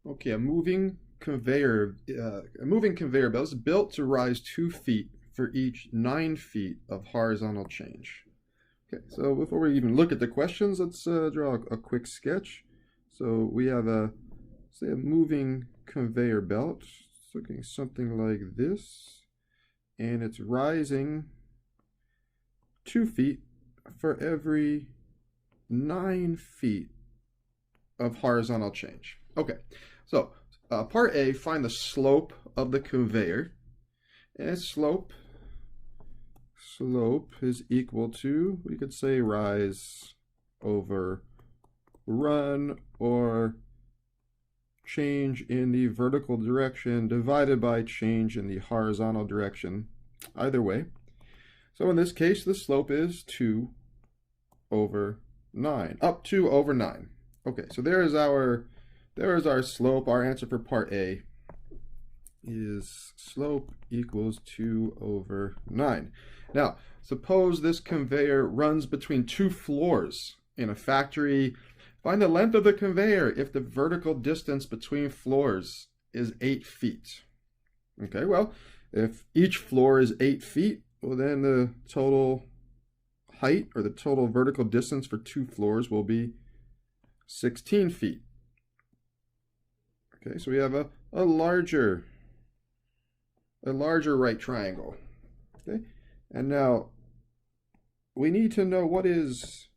Okay, a moving conveyor belt is built to rise 2 feet for each 9 feet of horizontal change. Okay, so before we even look at the questions, let's draw a quick sketch. So we have say a moving conveyor belt. It's looking something like this, and it's rising 2 feet for every 9 feet of horizontal change. Okay, so part A, find the slope of the conveyor. And slope is equal to, we could say, rise over run, or change in the vertical direction divided by change in the horizontal direction. Either way. So in this case, the slope is 2 over 9, up 2 over 9. Okay, so there is our slope. Our answer for part A is slope equals 2 over 9. Now, suppose this conveyor runs between 2 floors in a factory. Find the length of the conveyor if the vertical distance between floors is 8 feet. Okay, well, if each floor is 8 feet, well, then the total height, or the total vertical distance for 2 floors, will be 16 feet. Okay, so we have a larger right triangle. Okay, and now we need to know what is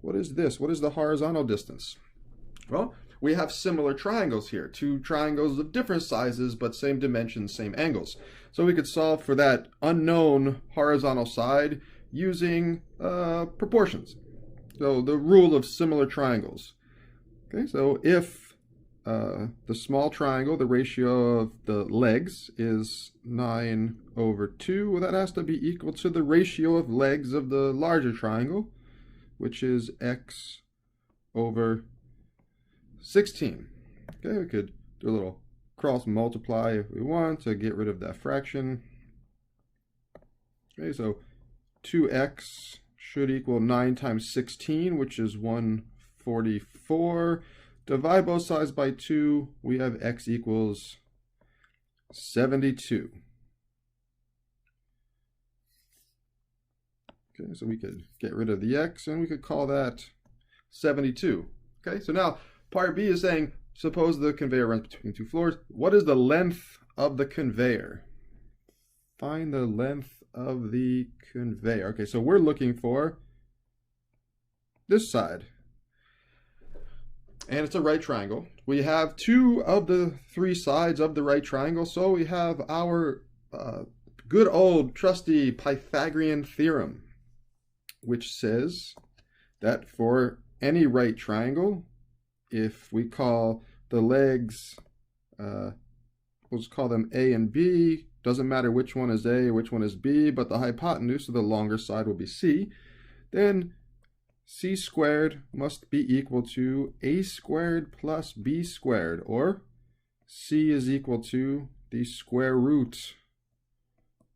this? What is the horizontal distance? Well, we have similar triangles here, 2 triangles of different sizes but same dimensions, same angles. So we could solve for that unknown horizontal side using proportions. So the rule of similar triangles. Okay, so if the small triangle, the ratio of the legs is 9 over 2, well, that has to be equal to the ratio of legs of the larger triangle, which is x over 16. Okay, we could do a little cross multiply if we want to get rid of that fraction. Okay, so 2x should equal 9 times 16, which is 144. Divide both sides by 2, we have x equals 72. Okay, so we could get rid of the x and we could call that 72. Okay, so now part B is saying, suppose the conveyor runs between 2 floors. What is the length of the conveyor? Find the length of the conveyor. Okay, so we're looking for this side. And it's a right triangle. We have 2 of the 3 sides of the right triangle, so we have our good old trusty Pythagorean Theorem, which says that for any right triangle, if we call the legs, we'll just call them A and B, doesn't matter which one is A or which one is B, but the hypotenuse, so the longer side, will be C, then C squared must be equal to A squared plus B squared, or C is equal to the square root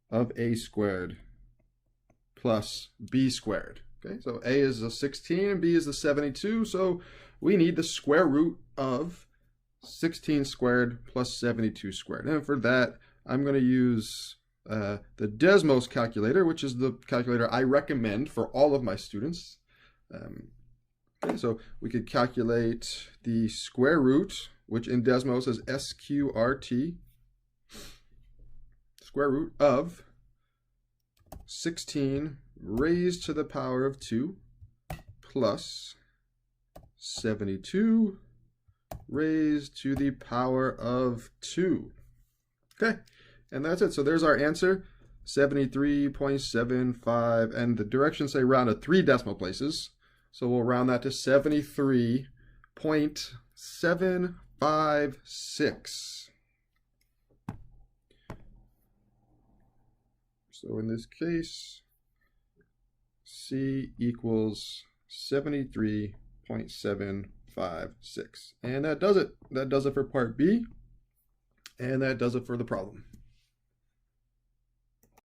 of A squared plus B squared. Okay, so A is the 16 and B is the 72, so we need the square root of 16 squared plus 72 squared. And for that, I'm going to use the Desmos calculator, which is the calculator I recommend for all of my students. Okay, so we could calculate the square root, which in Desmos is SQRT, square root of 16 raised to the power of 2 plus 72 raised to the power of 2. Okay, and that's it. So there's our answer, 73.75, and the directions say round to 3 decimal places. So we'll round that to 73.756. So in this case, C equals 73.756. And that does it. That does it for part B, and that does it for the problem.